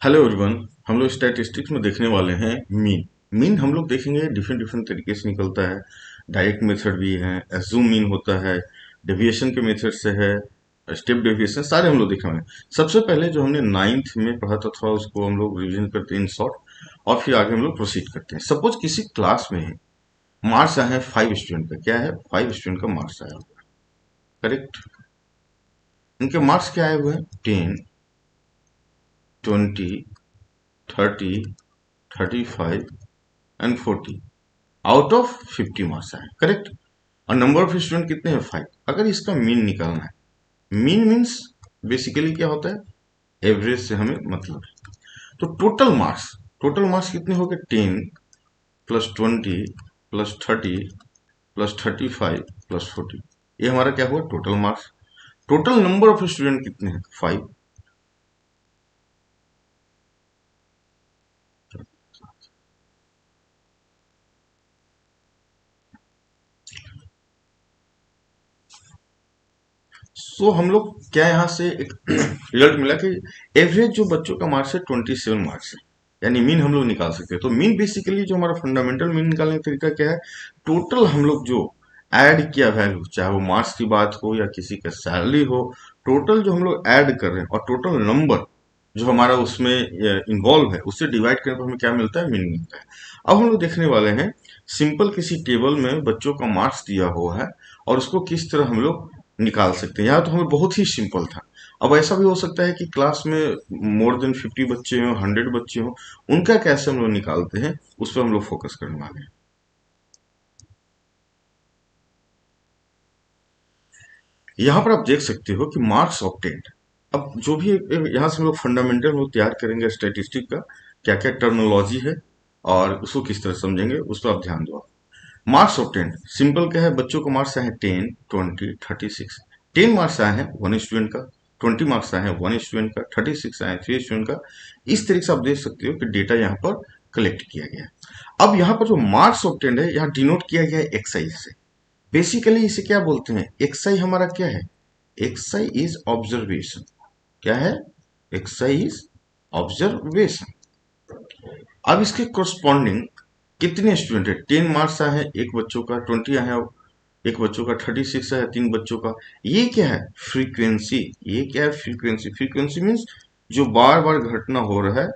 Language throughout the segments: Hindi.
Hello everyone. हम लोग स्टैटिस्टिक्स में देखने वाले हैं मीन। मीन हम लोग देखेंगे डिफरेंट डिफरेंट तरीके से निकलता है। डायरेक्ट मेथड भी है, एज्यूम मीन होता है, डेविएशन के मेथड से है, स्टेप डेविएशन, सारे हम लोग देखे हुए हैं। सबसे पहले जो हमने नाइन्थ में पढ़ा था थोड़ा उसको हम लोग रिवीजन करते हैं इन शॉर्ट, और फिर आगे हम लोग प्रोसीड करते हैं। सपोज किसी क्लास में है, मार्क्स आए हैं 5 स्टूडेंट का, क्या है 5 स्टूडेंट का मार्क्स आया हुआ है। करेक्ट। इनके मार्क्स क्या आए हुए हैं? 10, 20, 30, 35 एंड 40 आउट ऑफ 50 मार्क्स आए। करेक्ट। और नंबर ऑफ स्टूडेंट कितने हैं? 5। अगर इसका मीन निकालना है, मीन मीन्स बेसिकली क्या होता है? एवरेज से हमें मतलब है। तो टोटल मार्क्स कितने हो गए? 10 प्लस 20 प्लस 30 प्लस 35 प्लस 40। ये हमारा क्या हुआ? Total marks. Total number of student कितने हैं? 5। सो हम लोग क्या यहाँ से एक रिजल्ट मिला कि एवरेज जो बच्चों का मार्क्स है 27 मार्क्स है, यानी मीन हम लोग निकाल सकते हैं। तो मीन बेसिकली जो हमारा फंडामेंटल मीन निकालने का तरीका क्या है? टोटल हम लोग जो ऐड किया वैल्यू, चाहे वो मार्क्स की बात हो या किसी का सैलरी हो, टोटल जो हम लोग ऐड कर रहे हैं और टोटल नंबर जो हमारा उसमें इन्वॉल्व है उससे डिवाइड करने पर हमें क्या मिलता है? मीन मिलता है। अब हम लोग देखने वाले हैं सिंपल किसी टेबल में बच्चों का मार्क्स दिया हुआ है और उसको किस तरह हम लोग निकाल सकते हैं। यहाँ तो हमें बहुत ही सिंपल था। अब ऐसा भी हो सकता है कि क्लास में मोर देन 50 बच्चे हों, 100 बच्चे हों, उनका कैसे हम लोग निकालते हैं उस पर हम लोग फोकस करने वाले हैं। यहाँ पर आप देख सकते हो कि मार्क्स ऑब्टेन्ड। अब जो भी यहाँ से हम लोग फंडामेंटल हम लोग तैयार करेंगे स्टैटिस्टिक का, क्या क्या टर्मिनोलॉजी है और उसको किस तरह समझेंगे उस पर आप ध्यान दो। मार्क्स ऑब्टेन्ड सिंपल क्या है? बच्चों को मार्क्स आए हैं 10, 20, 36। 10 मार्क्स आए हैं 1 स्टूडेंट का, 20 मार्क्स आए हैं 1 स्टूडेंट का, 36 आए हैं 3 स्टूडेंट का। इस तरीके से आप देख सकते हो कि डेटा यहाँ पर कलेक्ट किया गया है। अब यहाँ पर जो मार्क्स ऑब्टेन्ड है यहाँ डिनोट किया गया है एक्सआई से। बेसिकली इसे क्या बोलते हैं? एक्सआई हमारा क्या है? XI is observation. क्या है? XI is observation. अब इसके कोरस्पॉन्डिंग कितने स्टूडेंट है? 10 मार्क्स आए हैं एक बच्चों का, 20 आए हैं एक बच्चों का, 36 है 3 बच्चों का। ये क्या है? फ्रीक्वेंसी। ये क्या है? फ्रीक्वेंसी। फ्रीक्वेंसी मीन्स जो बार बार घटना हो रहा है,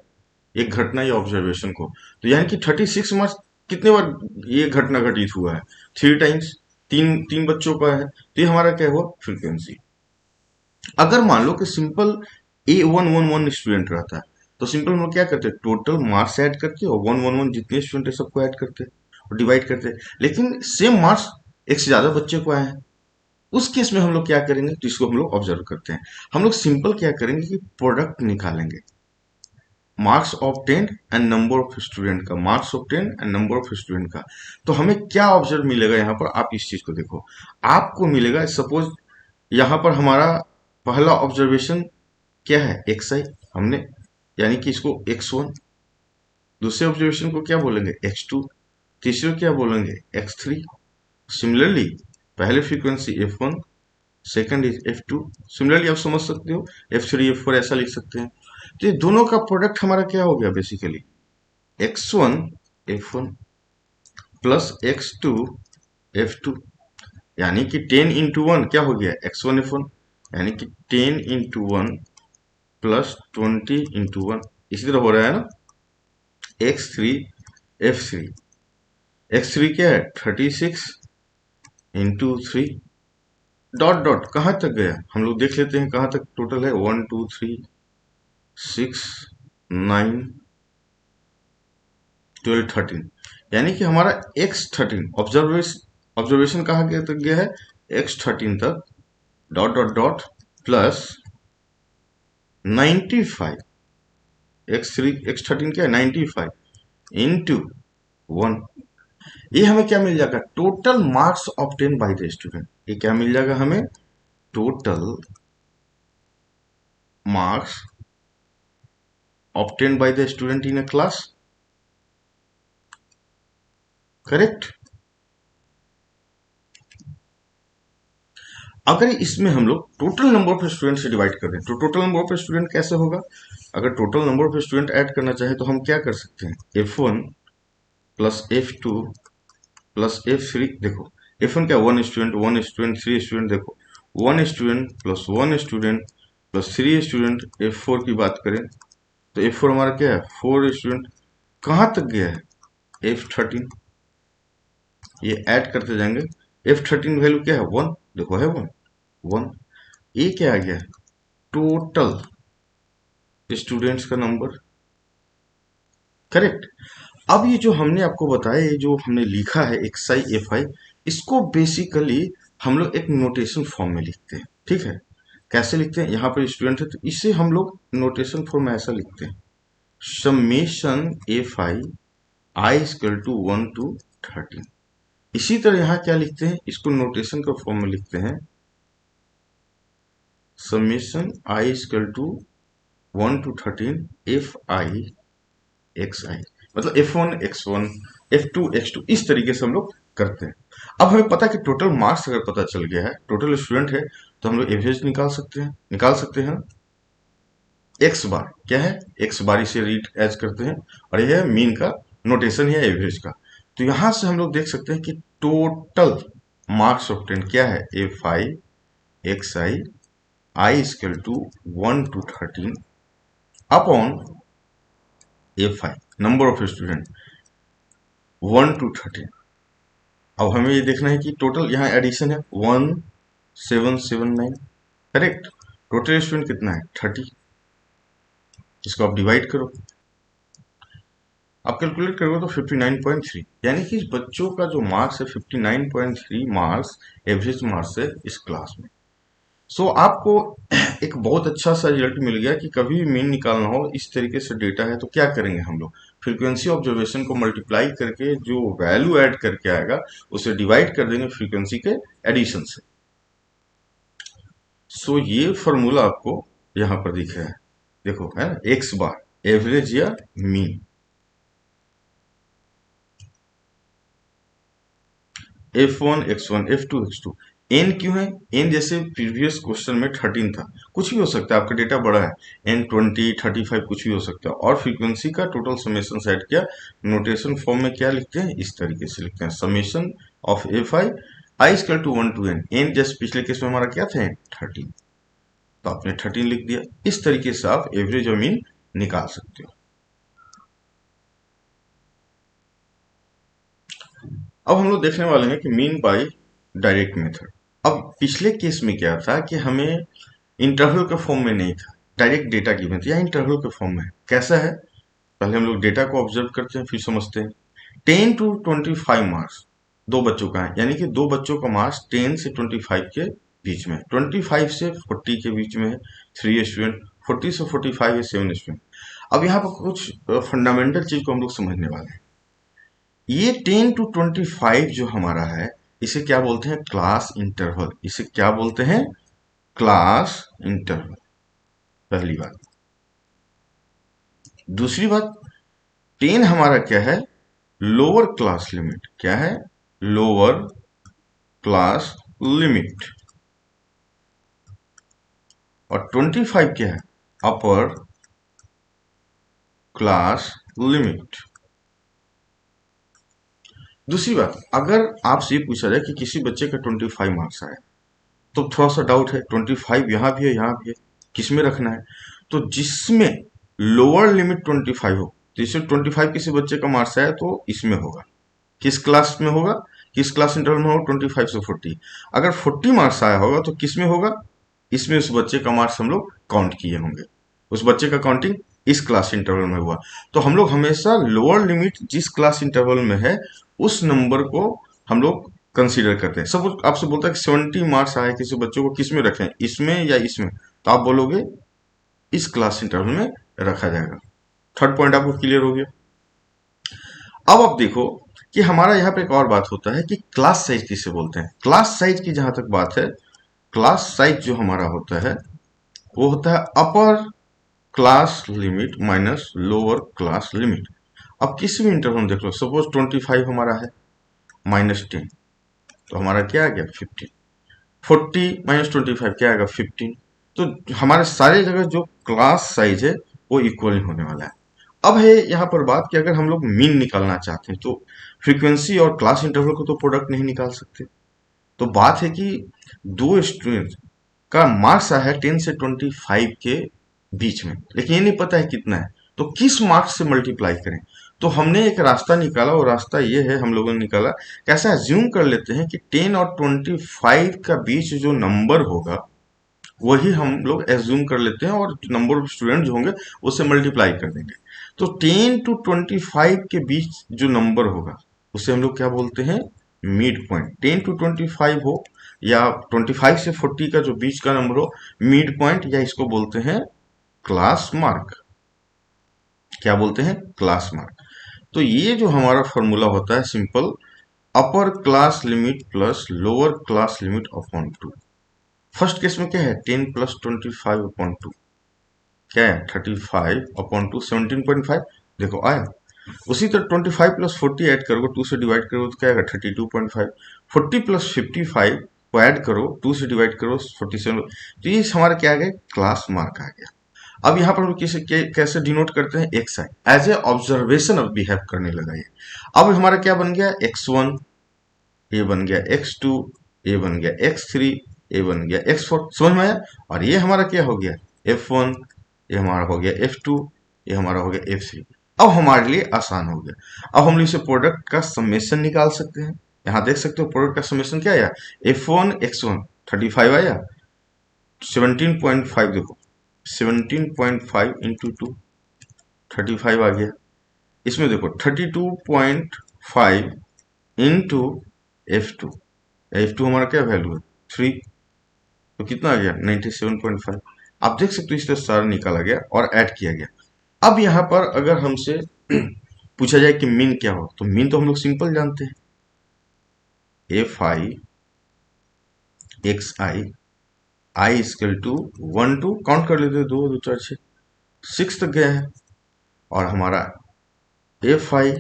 एक घटना या ऑब्जर्वेशन को। तो यानी कि 36 मार्क्स कितने बार ये घटना घटित हुआ है? 3 टाइम्स। तीन तीन बच्चों का है, तो ये हमारा क्या हुआ? फ्रीक्वेंसी। अगर मान लो कि सिंपल A111 स्टूडेंट रहता है, तो सिंपल हम लोग क्या करते हैं? टोटल मार्क्स ऐड करके और 111 जितने स्टूडेंट है सबको ऐड करते हैं और डिवाइड करते हैं। लेकिन सेम मार्क्स एक से ज्यादा बच्चे को आए हैं, उस केस में हम लोग क्या करेंगे? तो इसको हम लोग ऑब्जर्व करते हैं। हम लोग सिंपल क्या करेंगे कि प्रोडक्ट निकालेंगे, marks obtained and number of student का, marks obtained and number of student का। तो हमें क्या ऑब्जर्व मिलेगा यहाँ पर? आप इस चीज को देखो। आपको मिलेगा सपोज यहाँ पर हमारा पहला ऑब्जर्वेशन क्या है? एक्स आई हमने, यानी कि इसको x1। दूसरे ऑब्जर्वेशन को क्या बोलेंगे? x2। तीसरे को क्या बोलेंगे? x3। सिमिलरली पहले frequency f1, second is f2। Similarly आप समझ सकते हो f3 f4 ऐसा लिख सकते हैं। तो ये दोनों का प्रोडक्ट हमारा क्या हो गया? Basically x1 f1 plus x2 f2, यानी कि 10 इंटू वन क्या हो गया? x1 f1, यानी कि 10 into one plus 20 into one. इसी तरह हो रहा है ना? x3 f3। x3 क्या है? 36 इंटू 3 डॉट डॉट कहाँ तक गया हम लोग देख लेते हैं। कहाँ तक टोटल है? 1 2 3 6 9 12 13, यानी कि हमारा x13 ऑब्जर्वेशन कहाँ तक गया है? x13 तक, dot dot dot plus 95। x13 क्या है? 95 इंटू 1। ये हमें क्या मिल जाएगा? Total marks obtain by the student. ये क्या मिल जाएगा हमें? Total marks obtain by the student in a class. Correct. अगर इसमें हम लोग टोटल नंबर ऑफ स्टूडेंट से डिवाइड कर दें तो टोटल नंबर ऑफ स्टूडेंट कैसे होगा? अगर total number of student add करना चाहे तो हम क्या कर सकते हैं, F1 plus F2 plus F3। देखो F1 क्या, वन स्टूडेंट थ्री स्टूडेंट। देखो one student plus one student plus three student. F4 की बात करें तो F4 हमारा क्या है, फोर स्टूडेंट। कहाँ तक गया है, F13। ये ऐड करते जाएंगे। F13 वैल्यू क्या है, वन। देखो है वन वन। ये क्या आ गया, टोटल स्टूडेंट्स का नंबर। करेक्ट। अब ये जो हमने आपको बताया, ये जो हमने लिखा है एक्स आई एफ आई, इसको बेसिकली हम लोग एक नोटेशन फॉर्म में लिखते हैं। ठीक है, कैसे लिखते हैं, यहाँ पर स्टूडेंट है तो इसे हम लोग नोटेशन फॉर्म में ऐसा लिखते हैं, summation F I I equal to 1 to 13। इसी तरह यहाँ क्या लिखते हैं, इसको नोटेशन का फॉर्म में लिखते हैं, summation I equal to 1 to 13 F I X I. मतलब F1 x1 F2 x2, इस तरीके से हम लोग करते हैं। अब हमें पता है कि टोटल मार्क्स अगर पता चल गया है, टोटल स्टूडेंट है, तो हम लोग एवरेज निकाल सकते हैं। एक्स बार क्या है, एक्स बार इसे रीड एज करते हैं, और यह है मीन का नोटेशन है एवरेज का। तो यहां से हम लोग देख सकते हैं कि टोटल मार्क्स ऑफ 10 क्या है, F I X I I equal to 1 to 13 upon F I number of student 1 to 13। अब हमें ये देखना है कि टोटल यहाँ एडिशन है 1779। करेक्ट। टोटल स्टूडेंट कितना है, 30। इसको आप डिवाइड करो, आप कैलकुलेट करोगे तो 59.3, यानी कि इस बच्चों का जो मार्क्स है 59.3 मार्क्स एवरेज मार्क्स है इस क्लास में। सो आपको एक बहुत अच्छा सा रिजल्ट मिल गया कि कभी भी मीन निकालना हो, इस तरीके से डेटा है तो क्या करेंगे हम लोग, फ्रीक्वेंसी ऑब्जर्वेशन को मल्टीप्लाई करके जो वैल्यू ऐड करके आएगा उसे डिवाइड कर देंगे फ्रीक्वेंसी के एडिशन से। सो ये फॉर्मूला आपको यहां पर दिख रहा है, देखो है ना, एक्स बार एवरेज या mean. F1 x1 F2 x2। N क्यों है, एन जैसे प्रीवियस क्वेश्चन में 13 था, कुछ भी हो सकता है, आपका डेटा बड़ा है, एन 20 35 कुछ भी हो सकता है। और फ्रीक्वेंसी का टोटल समेशन सेट किया, नोटेशन फॉर्म में क्या लिखते हैं, इस तरीके से लिखते हैं, summation of F I I equal to 1 to n। N जैसे पिछले केस में हमारा क्या था, 13, तो आपने 13 लिख दिया। इस तरीके से आप एवरेज और मीन निकाल सकते हो। अब हम लोग देखने वाले हैं कि मीन बाय डायरेक्ट मेथड। अब पिछले केस में क्या था कि हमें इंटरवल के फॉर्म में नहीं था, डायरेक्ट डेटा गिवन था, या इंटरवल के फॉर्म में है। कैसा है, पहले हम लोग डेटा को ऑब्जर्व करते हैं फिर समझते हैं। 10 to 25 मार्क्स दो बच्चों का है, यानी कि दो बच्चों का मार्क्स 10 से 25 के बीच में, 25 से 40 के बीच में है 3 स्टूडेंट, 40 से 45 है 7 स्टूडेंट। अब यहाँ पर कुछ फंडामेंटल चीज को हम लोग समझने वाले हैं। ये 10 to 25 जो हमारा है, इसे क्या बोलते हैं, क्लास इंटरवल। इसे क्या बोलते हैं, क्लास इंटरवल। पहली बात। दूसरी बात, 10 हमारा क्या है, लोअर क्लास लिमिट। क्या है, लोअर क्लास लिमिट। और 25 क्या है, अपर क्लास लिमिट। दूसरी बात, अगर आपसे ये पूछा जाए कि किसी बच्चे का 25 मार्क्स आए, तो थोड़ा सा डाउट है, 25 यहाँ भी है यहाँ भी है, किस में रखना है। तो जिसमें लोअर लिमिट 25 हो, जैसे 25 किसी बच्चे का मार्क्स आया तो इसमें होगा, किस क्लास में होगा, किस क्लास इंटरवल में होगा, 25 से 40। अगर 40 मार्क्स आया होगा तो किस में होगा, इसमें उस बच्चे का मार्क्स हम लोग काउंट किए होंगे, उस बच्चे का काउंटिंग इस क्लास इंटरवल में हुआ। तो हम लोग हमेशा लोअर लिमिट जिस क्लास इंटरवल में है उस नंबर को हम लोग कंसीडर करते हैं। सपोज आपसे बोलता है कि 70 मार्क्स आए किसी बच्चों को, किस में रखें, इसमें या इसमें, तो आप बोलोगे इस क्लास इंटरवल में रखा जाएगा। थर्ड पॉइंट आपको क्लियर हो गया। अब आप देखो कि हमारा यहाँ पे एक और बात होता है कि क्लास साइज किसे बोलते हैं। क्लास साइज की जहां तक बात है, क्लास साइज जो हमारा होता है वो होता है upper class limit minus lower class limit. अब किसी भी इंटरवल देख लो, सपोज 25 हमारा है माइनस 10, तो हमारा क्या आ गया, 15। 40 - 25 क्या आएगा 15। तो हमारे सारे जगह जो क्लास साइज है वो इक्वल होने वाला है। अब है यहाँ पर बात कि अगर हम लोग मीन निकालना चाहते हैं तो फ्रीक्वेंसी और क्लास इंटरवल को तो प्रोडक्ट नहीं निकाल सकते। तो बात है कि दो स्टूडेंट का मार्क्स आया है 10 से 25 के बीच में, लेकिन ये नहीं पता है कितना है, तो किस मार्क्स से मल्टीप्लाई करें। तो हमने एक रास्ता निकाला, और रास्ता ये है, हम लोगों ने निकाला कैसा, एज्यूम कर लेते हैं कि 10 और 25 का बीच जो नंबर होगा वही हम लोग एज्यूम कर लेते हैं, और नंबर ऑफ स्टूडेंट जो होंगे उससे मल्टीप्लाई कर देंगे। तो 10 to 25 के बीच जो नंबर होगा उसे हम लोग क्या बोलते हैं, मिड पॉइंट। 10 to 25 हो या 25 से 40 का जो बीच का नंबर हो, मिड पॉइंट, या इसको बोलते हैं क्लास मार्क। क्या बोलते हैं, क्लास मार्क। तो ये जो हमारा फॉर्मूला होता है simple, upper class limit plus lower class limit upon 2। First case में क्या है, 10 + 25/2 क्या है, 35/2, 17.5। देखो आया। उसी तरह 25 + 40 ऐड करोगे, 2 से डिवाइड करोगे तो क्या आएगा, 32.5। 40 + 55 को ऐड करो, 2 से डिवाइड करो, 47। तो ये हमारा क्या आ गया, क्लास मार्क आ गया। अब यहाँ पर हम कैसे डिनोट करते हैं, X I as a observation अब बिहेव करने लगा ये। अब हमारा क्या बन गया, x1, ये बन गया x2, ये बन गया x3, ये बन गया x4। समझ में आया। और ये हमारा क्या हो गया, f1, ये हमारा हो गया f2, ये हमारा हो गया f3। अब हमारे लिए आसान हो गया। अब हम लोग इसे प्रोडक्ट का समेशन निकाल सकते हैं। यहाँ देख सकते हो प्रोडक्ट का समेशन क्या आया, f1 x1 35 आया, 17.5 देखो, 17.5 इंटू 2 35 आ गया। इसमें देखो 32.5 इंटू F2, F2 हमारा क्या वैल्यू है 3, तो कितना आ गया 97.5। आप देख सकते हो इस तरह सारा निकाला गया और ऐड किया गया। अब यहाँ पर अगर हमसे पूछा जाए कि मीन क्या हो, तो मीन तो हम लोग सिंपल जानते हैं, F I X I equal to 1 2 count कर लेते, 2 2 4 6 6 तक गया है। और हमारा एफ आई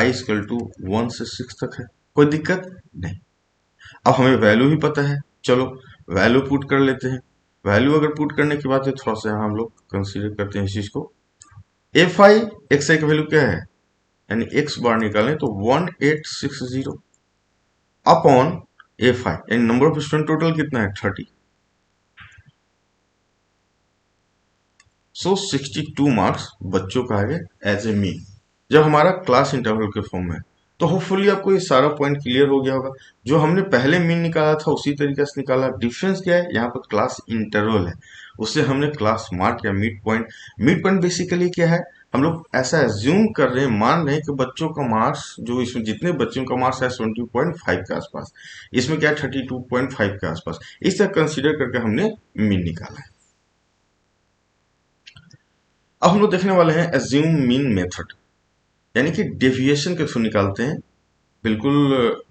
इक्वल टू 1 से 6 तक है, कोई दिक्कत नहीं। अब हमें वैल्यू भी पता है, चलो वैल्यू पुट कर लेते हैं। वैल्यू अगर पुट करने की बात है, थोड़ा सा हम लोग कंसीडर करते हैं इस चीज को। एफ आई एक्स आई का वैल्यू क्या है, यानी एक्स बार निकालें तो 1860 अपॉन एफ आई, यानी नंबर ऑफ स्टूडेंट टोटल कितना है 30। सो 62 मार्क्स बच्चों का आ गया एज ए मीन, जब हमारा क्लास इंटरवल के फॉर्म में है। तो होपफुली आपको ये सारा पॉइंट क्लियर हो गया होगा। जो हमने पहले मीन निकाला था उसी तरीके से निकाला। डिफरेंस क्या है, यहाँ पर क्लास इंटरवल है, उससे हमने क्लास मार्क या mid point. Mid point basically क्या है, हम लोग ऐसा एज्यूम कर रहे हैं, मान रहे हैं कि बच्चों का मार्क्स, जो इसमें जितने बच्चों का मार्क्स है 70.5 के आसपास, इसमें क्या है 32.5 के आसपास, इस तरह कंसिडर करके हमने मीन निकाला है। अब हम लोग देखने वाले हैं एज्यूम मीन मेथड, यानी कि डेविएशन के थ्रू निकालते हैं। बिल्कुल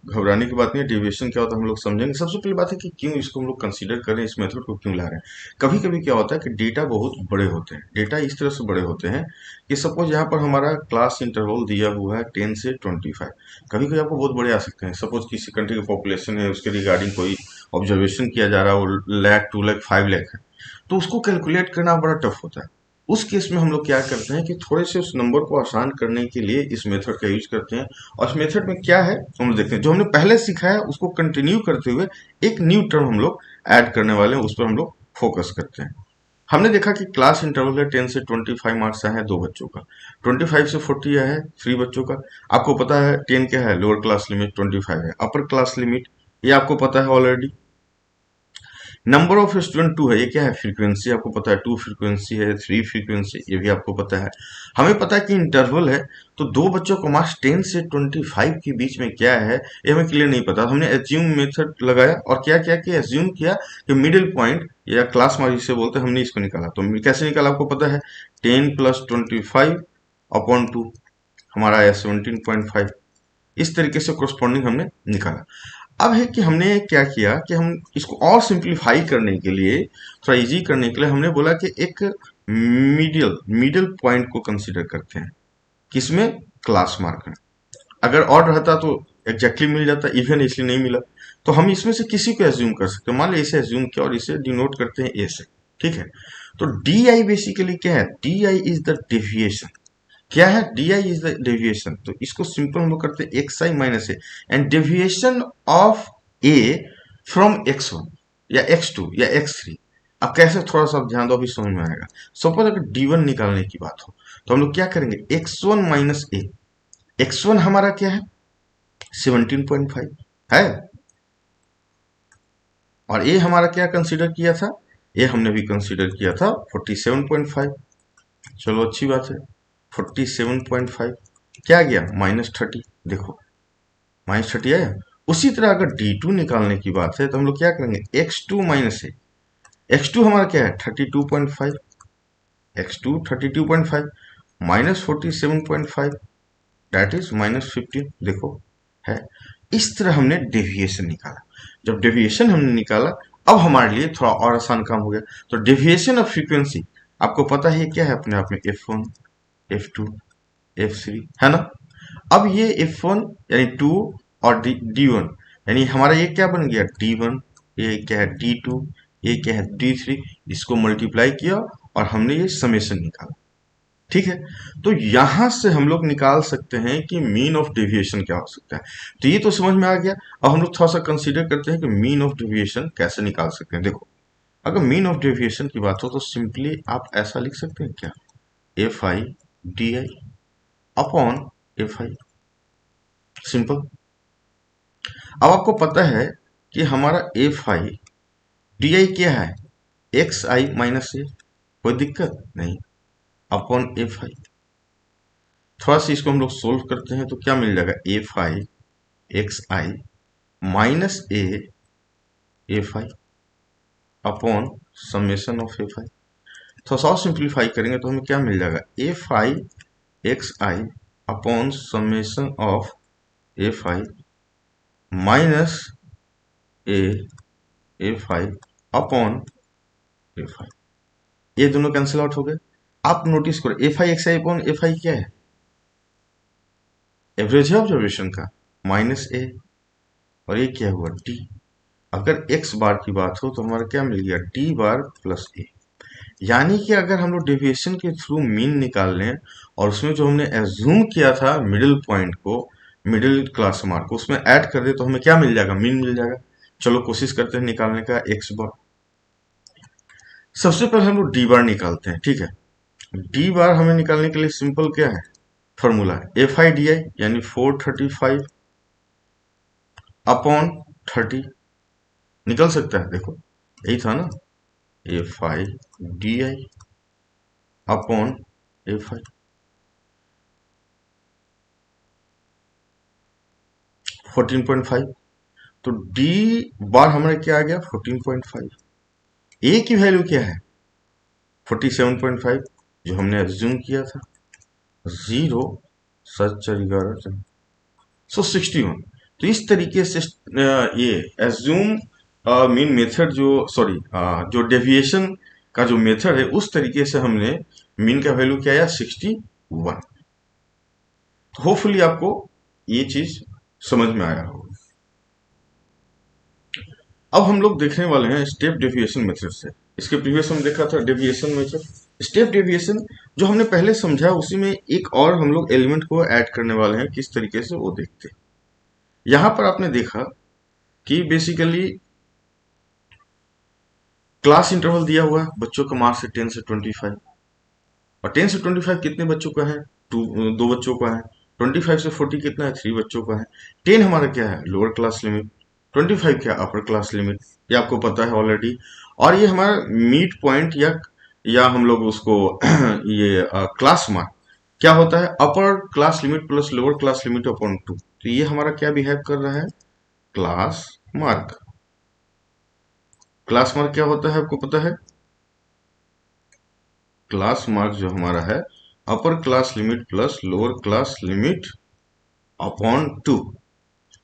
घबराने की बात नहीं है, डेविएशन क्या होता है हम लोग समझेंगे। सबसे पहली बात है कि क्यों इसको हम लोग कंसीडर करें, इस मेथड को क्यों ला रहे हैं। कभी कभी क्या होता है कि डेटा बहुत बड़े होते हैं, डेटा इस तरह से बड़े होते हैं कि सपोज यहाँ पर हमारा क्लास इंटरवल दिया हुआ है 10 से 25। कभी कभी आपको बहुत बड़े आ सकते हैं, सपोज किसी कंट्री की पॉपुलेशन है, उसके रिगार्डिंग कोई ऑब्जर्वेशन किया जा रहा है, वो लाख 2 लाख 5 लाख है, तो उसको कैलकुलेट करना बड़ा टफ होता है। उस केस में हम लोग क्या करते हैं कि थोड़े से उस नंबर को आसान करने के लिए इस मेथड का यूज करते हैं। और इस मेथड में क्या है हम लोग देखते हैं, जो हमने पहले सीखा है उसको कंटिन्यू करते हुए एक न्यू टर्म हम लोग ऐड करने वाले हैं, उस पर हम लोग फोकस करते हैं। हमने देखा कि क्लास इंटरवल है 10 से 25 मार्क्स आए हैं 2 बच्चों का, 25 से 40 आया है 3 बच्चों का। आपको पता है 10 क्या है, लोअर क्लास लिमिट, 25 है अपर क्लास लिमिट, ये आपको पता है ऑलरेडी। नंबर ऑफ स्टूडेंट 2 है, ये क्या है, फ्रीक्वेंसी आपको पता है, 2 फ्रीक्वेंसी है, 3 फ्रीक्वेंसी, ये भी आपको पता है। हमें पता है कि इंटरवल है, तो 2 बच्चों का मार्क्स 10 से 25 के बीच में क्या है ये हमें क्लियर नहीं पता। हमने एज्यूम मेथड लगाया और क्या किया कि एज्यूम किया कि मिडिल पॉइंट या क्लास मार्क जिसे बोलते हैं, हमने इसको निकाला। तो कैसे निकाला आपको पता है, 10 + 25/2 हमारा आया 17.5। इस तरीके से कोरस्पॉन्डिंग हमने निकाला। अब है कि हमने क्या किया कि हम इसको और सिंप्लीफाई करने के लिए, थोड़ा इजी करने के लिए, हमने बोला कि एक मिडिल पॉइंट को कंसीडर करते हैं, किसमें, क्लास मार्क में। अगर और रहता तो एग्जैक्टली मिल जाता, इवन इसलिए नहीं मिला। तो हम इसमें से किसी को एज्यूम कर सकते हैं, मान लीजिए इसे एज्यूम किया और इसे डिनोट करते हैं ए से, ठीक है। तो डी आई बेसिकली क्या है, D I is the deviation. क्या है, D I is the deviation. तो इसको सिंपल हम लोग करते हैं X I minus A and deviation of A from x one या एक्स टू या एक्स थ्री। अब कैसे, थोड़ा सा ध्यान दो, अभी समझ में आएगा। सपोज अगर डी वन निकालने की बात हो तो हम लोग क्या करेंगे, एक्स वन माइनस ए। एक्स वन हमारा क्या है, 17.5 है, और ए हमारा क्या कंसीडर किया था, ए हमने भी कंसीडर किया था 47.5। चलो अच्छी बात है, 47.5 क्या गया, -30। देखो -30 आया। उसी तरह अगर D2 निकालने की बात है तो हम लोग क्या करेंगे, x2 माइनस ए। x2 हमारा क्या है 32.5, x2 32.5 माइनस 47.5 दैट इज -15। देखो है, इस तरह हमने डेविएशन निकाला। जब डेविएशन हमने निकाला, अब हमारे लिए थोड़ा और आसान काम हो गया। तो डेविएशन ऑफ फ्रीक्वेंसी आपको पता है क्या है, अपने आप में F1 F2 F3 है ना। अब ये F1 यानी 2 और D1 यानी हमारा ये क्या बन गया D1, ये क्या है D2, ये क्या है D3। इसको मल्टीप्लाई किया और हमने ये समेशन निकाला, ठीक है। तो यहां से हम लोग निकाल सकते हैं कि मीन ऑफ डेविएशन क्या हो सकता है। तो ये तो समझ में आ गया। अब हम लोग थोड़ा सा कंसीडर करते हैं कि मीन ऑफ डेविएशन कैसे निकाल सकते हैं। देखो, अगर मीन ऑफ डेविएशन की बात हो तो सिंपली आप ऐसा लिख सकते हैं क्या, F I D I upon F I, simple. अब आपको पता है कि हमारा एफ आई डी आई क्या है, एक्स आई माइनस ए, कोई दिक्कत नहीं, अपॉन एफ आई। थोड़ा सा इसको हम लोग सोल्व करते हैं तो क्या मिल जाएगा, F I X I minus A F I upon summation of F आई। थोड़ा सा और सिंप्लीफाई करेंगे तो हमें क्या मिल जाएगा, F I X I upon summation of F I minus A F I upon F आई। ये दोनों कैंसिल आउट हो गए। आप नोटिस करो, F I X I upon F आई क्या है, एवरेज है ऑब्जर्वेशन का, माइनस ए, और ये क्या हुआ डी। अगर एक्स बार की बात हो तो हमारा क्या मिल गया, डी बार प्लस ए। यानी कि अगर हम लोग डेविएशन के थ्रू मीन निकाल लें और उसमें जो हमने एज्यूम किया था मिडिल पॉइंट को, मिडिल क्लास मार्क को उसमें ऐड कर दे तो हमें क्या मिल जाएगा, मीन मिल जाएगा। चलो कोशिश करते हैं निकालने का एक्स बार। सबसे पहले हम लोग डी बार निकालते हैं, ठीक है। डी बार हमें निकालने के लिए सिंपल क्या है, formula F I D I यानी 435 अपॉन 30 निकल सकता है। देखो यही था ना, F I D I upon F आई 14.5। तो डी बार हमारा क्या आ गया 14.5। ए की वैल्यू क्या है 47.5 जो हमने एज्यूम किया था, 0 7 4 11 सो 61। तो इस तरीके से ये एज्यूम मीन मेथड जो, सॉरी जो डेविएशन का जो मेथड है उस तरीके से हमने मीन का वैल्यू क्या आया 61। तो होपफुली आपको ये चीज समझ में आया होगा। अब हम लोग देखने वाले हैं स्टेप डेविएशन मेथड से। इसके प्रीवियस हम देखा था डेविएशन मेथड, स्टेप डेविएशन जो हमने पहले समझा उसी में एक और हम लोग एलिमेंट को ऐड करने वाले हैं, किस तरीके से वो देखते हैं। यहां पर आपने देखा कि बेसिकली क्लास इंटरवल दिया हुआ है, बच्चों का मार्क्स है 10 से 25, और 10 से 25 कितने बच्चों का है, दो बच्चों का है। 25 से 40 कितना है, 3 बच्चों का है। 10 हमारा क्या है, लोअर क्लास लिमिट। 25 क्या, अपर क्लास लिमिट, ये आपको पता है ऑलरेडी। और ये हमारा मीट पॉइंट या हम लोग उसको ये क्लास मार्क क्या होता है, upper class limit plus lower class limit upon 2। तो ये हमारा क्या बिहेव कर रहा है, क्लास मार्क। क्लास मार्क क्या होता है आपको पता है, क्लास मार्क जो हमारा है upper class limit plus lower class limit upon 2।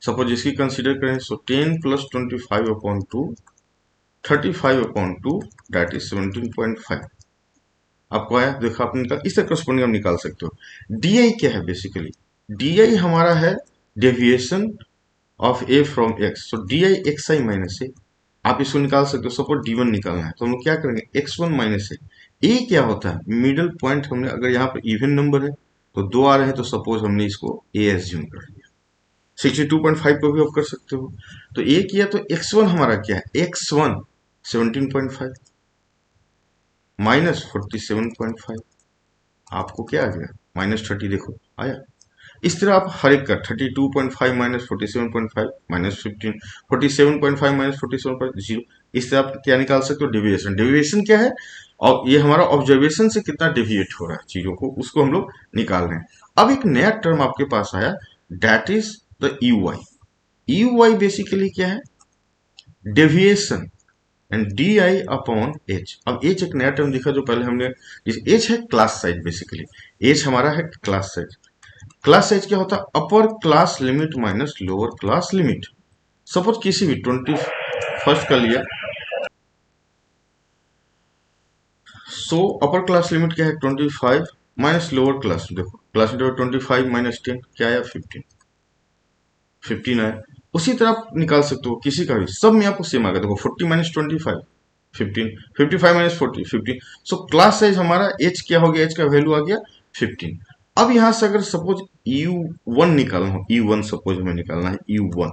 Suppose इसकी कंसीडर करें, सो 10 plus 25 upon 2, 35 upon 2 that is 17.5। आपको आया, देखो आप निकाल, इस तरह करस्पॉन्डिंग आप निकाल सकते हो। डी आई क्या है बेसिकली, डी आई हमारा है deviation of A from X, तो D I X I minus A, आप इसको निकाल सकते हो। सपोज डी वन निकालना है तो हम लोग क्या करेंगे, एक्स वन माइनस ए क्या होता है, मिडिल पॉइंट। हमने अगर यहाँ पर इवन नंबर है तो दो आ रहे हैं, तो सपोज हमने इसको ए एज्यूम कर लिया। 62.5 को भी आप कर सकते हो। तो ए किया तो एक्स वन हमारा क्या है, एक्स वन 17.5 माइनस 47.5, आपको क्या आ गया, -30, देखो आया। इस तरह आप हर एक का 32.5 माइनस 47.5 माइनस 15, 47.5 माइनस 47.0, इस तरह आप क्या निकाल सकते हो, डेविएशन। डेविएशन क्या है, और ये हमारा ऑब्जर्वेशन से कितना डेविएट हो रहा है चीजों को, उसको हम लोग निकाल रहे हैं। अब एक नया टर्म आपके पास आया, that is the U Y. U Y basically क्या है, deviation and D I upon H. अब एच एक नया टर्म दिखा जो पहले हमने, एच है क्लास साइज, बेसिकली एच हमारा है क्लास साइज। क्लास साइज क्या होता है, upper class limit minus lower class limit. Suppose किसी भी 21st का लिया, सो अपर क्लास लिमिट क्या है 25 माइनस लोअर क्लास, देखो क्लास लिमिट 25 माइनस 10 क्या आया, 15, 15 आया। उसी तरह आप निकाल सकते हो किसी का भी, सब में आपको सेम आ गया। देखो 40 minus 25 15, 55 minus 40 15। So class size हमारा एच क्या हो गया, एच का वैल्यू आ गया 15। अब यहां से अगर सपोज यू वन निकालना हो, यू वन सपोज हमें निकालना है यू वन,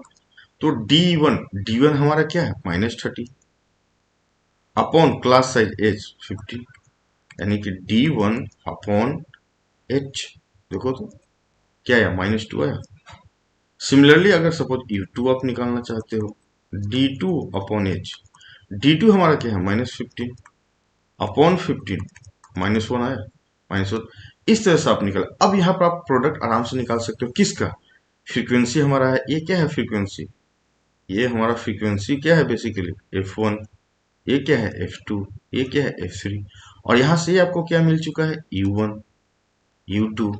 तो डी वन हमारा क्या है, -30 अपॉन क्लास साइज एच 15, यानी कि डी वन अपॉन एच, देखो तो क्या आया, -2 आया। सिमिलरली अगर सपोज यू टू आप निकालना चाहते हो, D two upon H, D two हमारा क्या है, -15 अपॉन 15, -1 आया, -1। इस तरह से आप निकाल, अब यहाँ पर आप प्रोडक्ट आराम से निकाल सकते हो किसका, फ्रीक्वेंसी हमारा है, ये क्या है फ्रीक्वेंसी, ये हमारा फ्रीक्वेंसी क्या है बेसिकली F1, ये क्या है F2, ये क्या है F3, और यहां से आपको क्या मिल चुका है, U1, U2,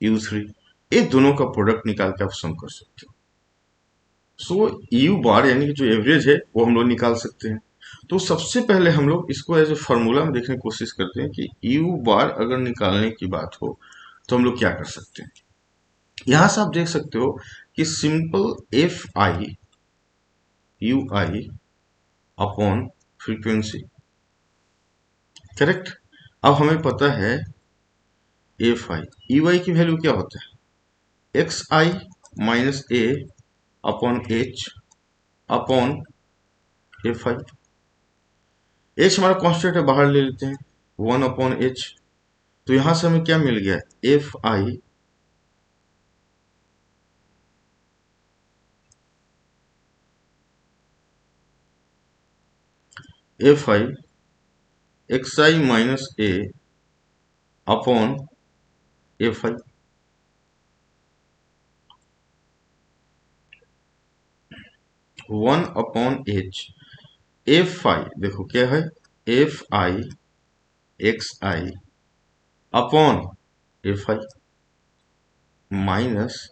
U3, ये दोनों का प्रोडक्ट निकाल के आप सम कर सकते हो। सो यू बार यानी कि जो एवरेज है वो हम लोग निकाल सकते हैं। तो सबसे पहले हम लोग इसको एज ए फार्मूला में देखने की कोशिश करते हैं कि यू बार अगर निकालने की बात हो तो हम लोग क्या कर सकते हैं। यहां से आप देख सकते हो कि simple F I U I upon frequency, correct. अब हमें पता है एफ आई, यू आई की वैल्यू क्या होता है, x I minus A upon H upon F I. H हमारा कांस्टेंट है, बाहर ले लेते हैं, 1/h। तो यहां से हमें क्या मिल गया, F I X I minus A upon F I. 1/h, F I देखो क्या है, F I X I upon F I minus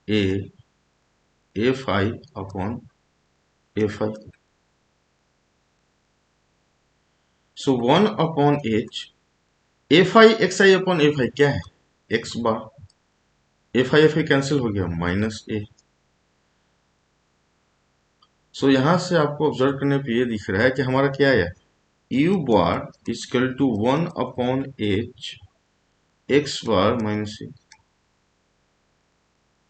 A F I upon F I. So 1/h, F I X I upon F आई क्या है, x bar, F I cancel हो गया, -a। सो यहां से आपको ऑब्जर्व करने पे ये दिख रहा है कि हमारा क्या है, U bar equal to 1/h X bar minus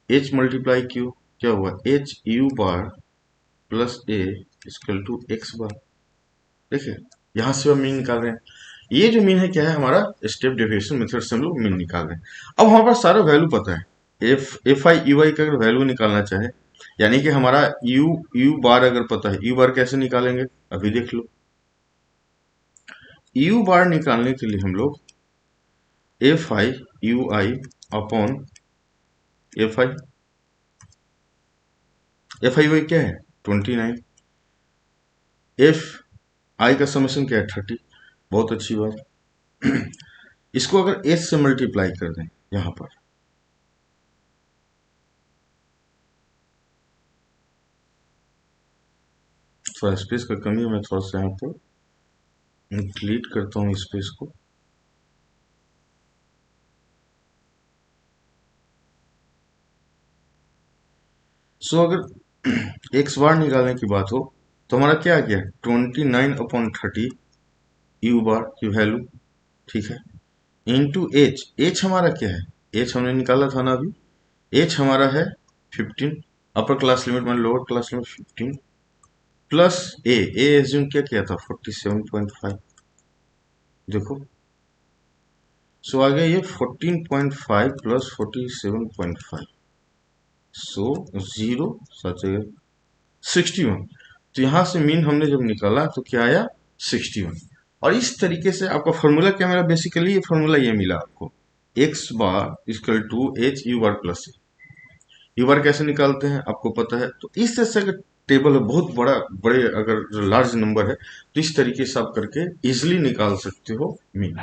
H multiply Q, क्या हुआ, H U bar plus A equal to X bar. देखिए यहां से हम मीन निकाल रहे हैं, ये जो मीन है क्या है, हमारा स्टेप डेविएशन मेथड से हम लोग मीन निकाल रहे हैं। अब हमारे पास सारा वैल्यू पता है, एफ आई यू आई का अगर वैल्यू निकालना चाहे, यानी कि हमारा यू यू बार अगर पता है, यू बार कैसे निकालेंगे अभी देख लो। यू बार निकालने के लिए हम लोग F I U I upon F I Y क्या है 29, एफ आई का समेशन क्या है 30, बहुत अच्छी बात। इसको अगर एच से मल्टीप्लाई कर दें यहां पर, थोड़ा स्पेस का कमी है, मैं थोड़ा सा यहाँ पर डिलीट करता हूँ स्पेस को। सो अगर एक्स बार निकालने की बात हो तो हमारा क्या आ गया, 29/30 यू बार की वैल्यू, ठीक है, इंटू एच। एच हमारा क्या है, एच हमने निकाला था ना अभी, एच हमारा है 15, अपर क्लास लिमिट मान लोअर क्लास लिमिट 15, प्लस ए एज्यूम क्या किया था 47.5, देखो। सो आ गया ये 14.5 प्लस 47.5, सो 0 सच 61। तो यहां से मीन हमने जब निकाला तो क्या आया 61। और इस तरीके से आपका फॉर्मूला क्या मिला, बेसिकली ये फॉर्मूला ये मिला आपको, X bar equal to H U bar plus A. U bar कैसे निकालते हैं आपको पता है, तो इस तरह से अगर टेबल है बहुत बड़ा, बड़े अगर लार्ज नंबर है तो इस तरीके से आप करके इजिली निकाल सकते हो मीन।